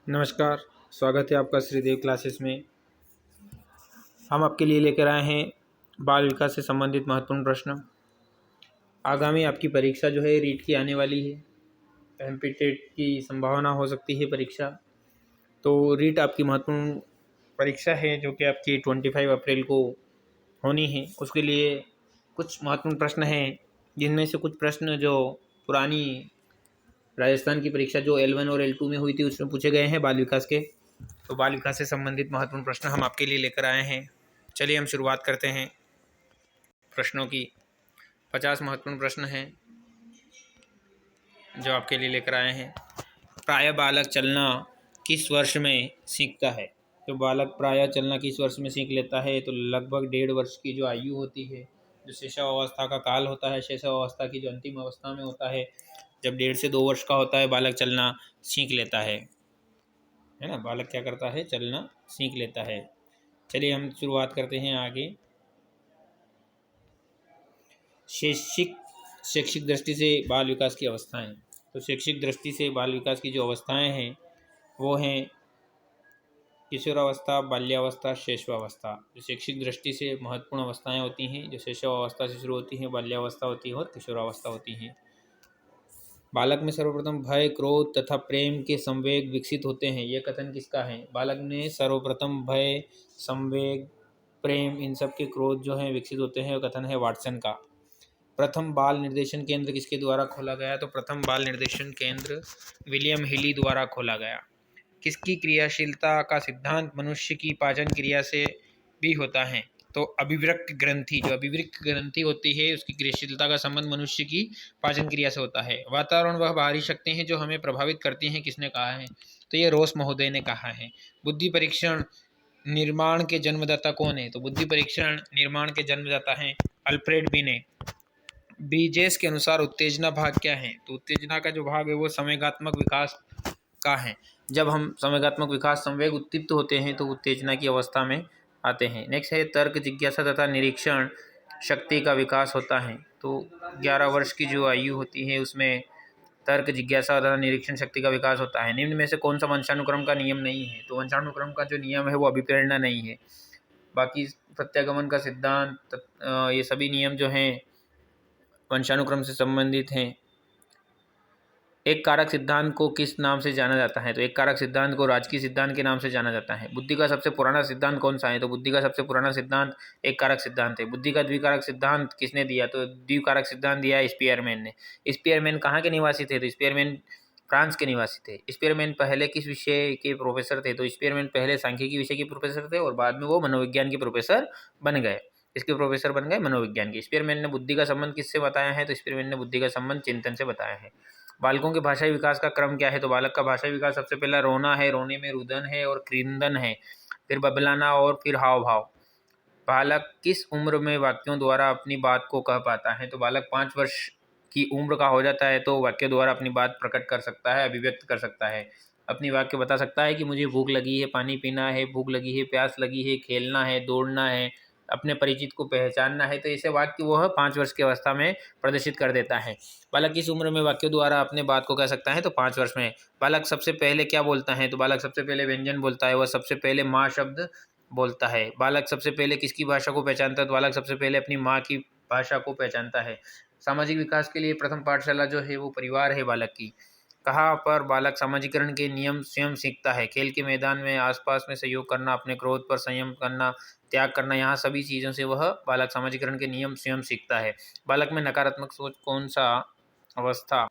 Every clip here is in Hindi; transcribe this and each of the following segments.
नमस्कार। स्वागत है आपका श्रीदेव क्लासेस में। हम आपके लिए लेकर आए हैं बाल विकास से संबंधित महत्वपूर्ण प्रश्न। आगामी आपकी परीक्षा जो है रीट की आने वाली है। एमपी-टेट की संभावना हो सकती है परीक्षा। तो रीट आपकी महत्वपूर्ण परीक्षा है जो कि आपकी 25 अप्रैल को होनी है। उसके लिए कुछ महत्वपूर्ण प्रश्न हैं, जिनमें से कुछ प्रश्न जो पुरानी राजस्थान की परीक्षा जो L1 और L2 में हुई थी उसमें पूछे गए हैं बाल विकास के। तो बाल विकास से संबंधित महत्वपूर्ण प्रश्न हम आपके लिए लेकर आए हैं। चलिए हम शुरुआत करते हैं प्रश्नों की। 50 महत्वपूर्ण प्रश्न हैं जो आपके लिए लेकर आए हैं। प्रायः बालक चलना किस वर्ष में सीखता है? तो बालक प्रायः चलना किस वर्ष में सीख लेता है? तो लगभग 1.5 वर्ष की जो आयु होती है, जो शैशवावस्था का काल होता है, शैशवावस्था की जो अंतिम अवस्था में होता है, जब 1.5 से 2 वर्ष का होता है बालक चलना सीख लेता है ना। बालक क्या करता है? चलना सीख लेता है। चलिए हम शुरुआत करते हैं आगे। शैक्षिक दृष्टि से बाल विकास की अवस्थाएं। तो शैक्षिक दृष्टि से बाल विकास की जो अवस्थाएं हैं वो हैं किशोरावस्था, बाल्यावस्था, शैशवावस्था। जो शैक्षिक दृष्टि से महत्वपूर्ण अवस्थाएं होती हैं, जो शैशवावस्था से शुरू होती हैं, बाल्यावस्था होती है और किशोरावस्था होती हैं। बालक में सर्वप्रथम भय, क्रोध तथा प्रेम के संवेग विकसित होते हैं। यह कथन किसका है? बालक में सर्वप्रथम भय, संवेग, प्रेम, इन सब के क्रोध जो हैं विकसित होते हैं, कथन है वाटसन का। प्रथम बाल निर्देशन केंद्र किसके द्वारा खोला गया? तो प्रथम बाल निर्देशन केंद्र विलियम हिली द्वारा खोला गया। किसकी क्रियाशीलता का सिद्धांत मनुष्य की पाचन क्रिया से भी होता है? तो अभिवृक्क ग्रंथि, जो अभिवृक्क ग्रंथि होती है उसकी क्रियाशीलता का संबंध मनुष्य की पाचन क्रिया से होता है। वातावरण वह बाहरी शक्ति हैं जो हमें प्रभावित करती हैं, किसने कहा है? तो ये रोस महोदय ने कहा है। बुद्धि परीक्षण निर्माण के जन्मदाता कौन है? तो बुद्धि परीक्षण निर्माण के जन्मदाता हैं अल्फ्रेड बिने। बीजेस के अनुसार उत्तेजना भाग क्या है? तो उत्तेजना का जो भाग है वो संवेगात्मक विकास का है। जब हम संवेगात्मक विकास, संवेग उत्तीप्त होते हैं तो उत्तेजना की अवस्था में आते हैं। नेक्स्ट है तर्क, जिज्ञासा तथा निरीक्षण शक्ति का विकास होता है। तो 11 वर्ष की जो आयु होती है उसमें तर्क, जिज्ञासा तथा निरीक्षण शक्ति का विकास होता है। निम्न में से कौन सा वंशानुक्रम का नियम नहीं है? तो वंशानुक्रम का जो नियम है वो अभिप्रेरणा नहीं है। बाकी प्रत्यागमन का सिद्धांत, ये सभी नियम जो हैं वंशानुक्रम से संबंधित हैं। एक कारक सिद्धांत को किस नाम से जाना जाता है? तो एक कारक सिद्धांत को राजकीय सिद्धांत के नाम से जाना जाता है। बुद्धि का सबसे पुराना सिद्धांत कौन सा है? तो बुद्धि का सबसे पुराना सिद्धांत एक कारक सिद्धांत है। बुद्धि का द्विकारक सिद्धांत किसने दिया? तो द्विकारक सिद्धांत दिया है स्पीयरमैन ने। स्पीयरमैन कहाँ के निवासी थे? तो स्पीयरमैन फ्रांस के निवासी थे। स्पीयरमैन पहले किस विषय के प्रोफेसर थे? तो स्पीयरमैन पहले सांख्यिकी विषय के प्रोफेसर थे और बाद में वो मनोविज्ञान के प्रोफेसर बन गए। इसके प्रोफेसर बन गए मनोविज्ञान के। स्पीयरमैन ने बुद्धि का संबंध किससे बताया है? तो स्पीयरमैन ने बुद्धि का संबंध चिंतन से बताया है। बालकों के भाषाई विकास का क्रम क्या है? तो बालक का भाषाई विकास सबसे पहला रोना है, रोने में रुदन है और क्रिंदन है, फिर बबलाना और फिर हाव भाव। बालक किस उम्र में वाक्यों द्वारा अपनी बात को कह पाता है? तो बालक 5 वर्ष की उम्र का हो जाता है तो वाक्य द्वारा अपनी बात प्रकट कर सकता है, अभिव्यक्त कर सकता है। अपनी वाक्य बता सकता है कि मुझे भूख लगी है, पानी पीना है, भूख लगी है, प्यास लगी है, खेलना है, दौड़ना है, अपने परिचित को पहचानना है। तो ऐसे वाक्य वह 5 वर्ष की अवस्था में प्रदर्शित कर देता है। बालक किस उम्र में वाक्य द्वारा अपने बात को कह सकता है? तो 5 वर्ष में। बालक सबसे पहले क्या बोलता है? तो बालक सबसे पहले व्यंजन बोलता है, वह सबसे पहले माँ शब्द बोलता है। बालक सबसे पहले किसकी भाषा को पहचानता है? तो बालक सबसे पहले अपनी माँ की भाषा को पहचानता है। सामाजिक विकास के लिए प्रथम पाठशाला जो है वो परिवार है बालक की। कहाँ पर बालक सामाजिकरण के नियम स्वयं सीखता है? खेल के मैदान में, आसपास में सहयोग करना, अपने क्रोध पर संयम करना, त्याग करना, यहाँ सभी चीज़ों से वह बालक सामाजिकरण के नियम स्वयं सीखता है। बालक में नकारात्मक सोच कौन सा अवस्था?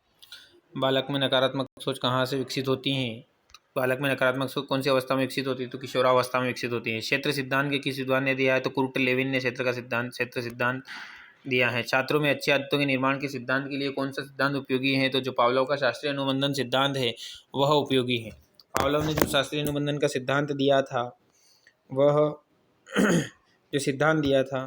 बालक में नकारात्मक सोच कहाँ से विकसित होती है? बालक में नकारात्मक सोच कौन सी अवस्था में विकसित होती है? तो किशोरावस्था में विकसित होती है। क्षेत्र सिद्धांत के किस विद्वान ने दिया है? तो कुर्ट लेविन ने क्षेत्र सिद्धांत दिया है। छात्रों में अच्छी आदतों के निर्माण के सिद्धांत के लिए कौन सा सिद्धांत उपयोगी है? तो जो पावलोव का शास्त्रीय अनुबंधन सिद्धांत है वह उपयोगी है। पावलोव ने जो शास्त्रीय अनुबंधन का सिद्धांत दिया था वह जो सिद्धांत दिया था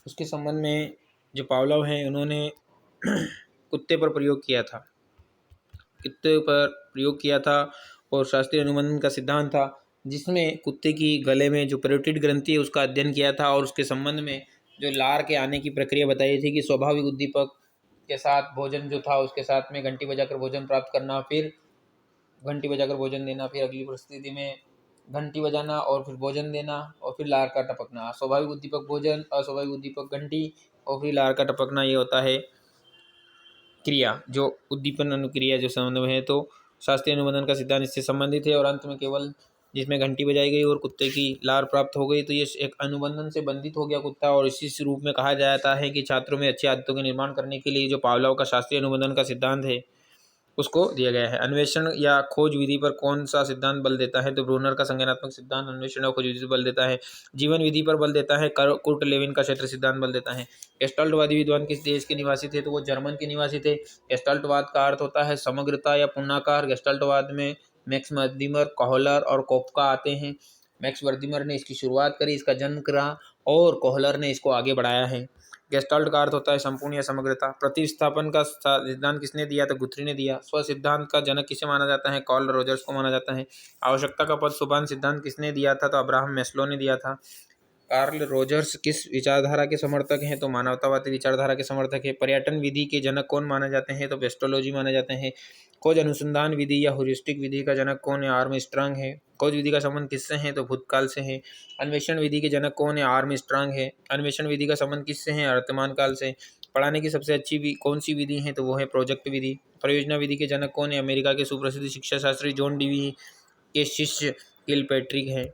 उसके संबंध में जो पावलोव हैं उन्होंने कुत्ते पर प्रयोग किया था और शास्त्रीय अनुबंधन का सिद्धांत था जिसमें कुत्ते की गले में जो पैरोटिड ग्रंथि है उसका अध्ययन किया था और उसके संबंध में जो लार के आने की प्रक्रिया बताई थी कि स्वाभाविक उद्दीपक के साथ भोजन जो था उसके साथ में घंटी बजाकर भोजन प्राप्त करना, फिर घंटी बजाकर भोजन देना, फिर अगली परिस्थिति में घंटी बजाना और फिर भोजन देना और फिर लार का टपकना। स्वाभाविक उद्दीपक भोजन, अस्वाभाविक उद्दीपक घंटी और फिर लार का टपकना, ये होता है क्रिया, जो उद्दीपन अनुक्रिया जो संबंध में है। तो शास्त्रीय अनुबंधन का सिद्धांत इससे संबंधित है। और अंत में केवल जिसमें घंटी बजाई गई और कुत्ते की लार प्राप्त हो गई तो ये एक अनुबंधन से बंधित हो गया कुत्ता। और इसी रूप में कहा जाता है कि छात्रों में अच्छी आदतों के निर्माण करने के लिए जो पावलोव का शास्त्रीय अनुबंधन का सिद्धांत है उसको दिया गया है। अन्वेषण या खोज विधि पर कौन सा सिद्धांत बल देता है? तो ब्रूनर का संज्ञानात्मक सिद्धांत अन्वेषण और खोज विधि पर बल देता है। जीवन विधि पर बल देता है कुर्ट लेविन का क्षेत्र सिद्धांत बल देता है। गेस्टाल्टवादी विद्वान किस देश के निवासी थे? तो वो जर्मन के निवासी थे। गेस्टाल्टवाद का अर्थ होता है समग्रता या पुनर्कार। गेस्टाल्टवाद में मैक्स वर्दिमर, कोहलर और कोफका आते हैं। मैक्स वर्दिमर ने इसकी शुरुआत करी, इसका जन्म करा और कोहलर ने इसको आगे बढ़ाया है। गेस्टाल्ट का अर्थ होता है संपूर्ण या समग्रता। प्रतिस्थापन का सिद्धांत किसने दिया? तो गुथ्री ने दिया। स्व सिद्धांत का जनक किसे माना जाता है? कार्ल रोजर्स को माना जाता है। आवश्यकता का पद सोपान सिद्धांत किसने दिया था? तो अब्राहम मैस्लो ने दिया था। कार्ल रोजर्स किस विचारधारा के समर्थक हैं? तो मानवतावादी विचारधारा के समर्थक है। पर्यटन विधि के जनक कौन माने जाते हैं? तो पेस्टोलॉजी माने जाते हैं। खोज अनुसंधान विधि या ह्यूरिस्टिक विधि का जनक कौन है? आर्मस्ट्रांग है। खोज विधि का संबंध किससे है? तो भूतकाल से है। अन्वेषण विधि के जनक कौन है? आर्मस्ट्रांग है। अन्वेषण विधि का संबंध किससे है? वर्तमान काल से। पढ़ाने की सबसे अच्छी कौन सी विधि है? तो वो है प्रोजेक्ट विधि। परियोजना विधि के जनक कौन है? अमेरिका के सुप्रसिद्ध शिक्षा शास्त्री जॉन डीवी के शिष्य किलपैट्रिक है।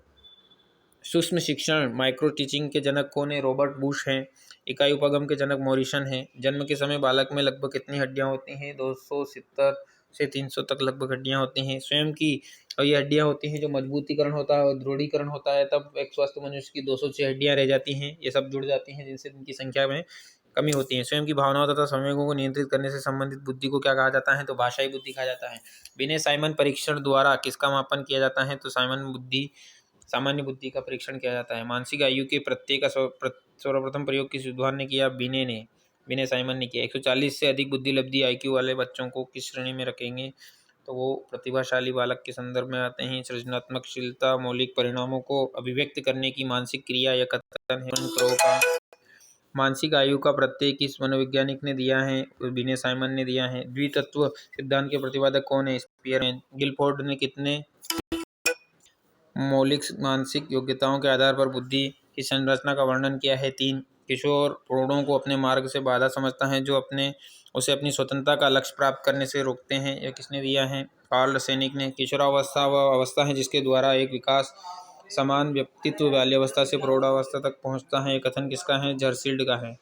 सूक्ष्म शिक्षण माइक्रो टीचिंग के जनक कौन है? रॉबर्ट बुश हैं। इकाई उपागम के जनक मॉरिसन हैं। जन्म के समय बालक में लगभग कितनी हड्डियां होती हैं? 270 से 300 तक लगभग हड्डियां होती हैं स्वयं की। और ये हड्डियां होती हैं जो मजबूतीकरण होता है और दृढ़ीकरण होता है, तब एक स्वस्थ मनुष्य की 206 हड्डियां रह जाती हैं। ये सब जुड़ जाती हैं जिनसे इनकी संख्या में कमी होती है। स्वयं की भावनाओं तथा संवेगों को नियंत्रित करने से संबंधित बुद्धि को क्या कहा जाता है? तो भाषाई बुद्धि कहा जाता है। विनय साइमन परीक्षण द्वारा किसका मापन किया जाता है? तो सामान्य बुद्धि का परीक्षण किया जाता है। मानसिक आयु के प्रत्यय का सर्वप्रथम प्रयोग किस विद्वान ने किया? विनय साइमन ने किया। 140 से अधिक बुद्धि लब्धि आईक्यू वाले बच्चों को किस श्रेणी में रखेंगे? तो वो प्रतिभाशाली बालक के संदर्भ में आते हैं। सृजनात्मकशीलता मौलिक परिणामों को अभिव्यक्त करने की मानसिक क्रिया या कथन है। का मानसिक आयु का प्रत्यय किस मनोवैज्ञानिक ने दिया है? विनय साइमन ने दिया है। द्वितत्व सिद्धांत के प्रतिपादक कौन है? स्पियरमैन। गिलफोर्ड ने कितने मौलिक मानसिक योग्यताओं के आधार पर बुद्धि की संरचना का वर्णन किया है? 3। किशोर प्रौढ़ों को अपने मार्ग से बाधा समझता है जो उसे अपनी स्वतंत्रता का लक्ष्य प्राप्त करने से रोकते हैं। यह किसने दिया है? कार्ल सैनिक ने। किशोरावस्था वह अवस्था है जिसके द्वारा एक विकास समान व्यक्तित्व बाल्यावस्था से प्रौढ़ावस्था तक पहुंचता है। यह कथन किसका है? जर्सील्ड का है।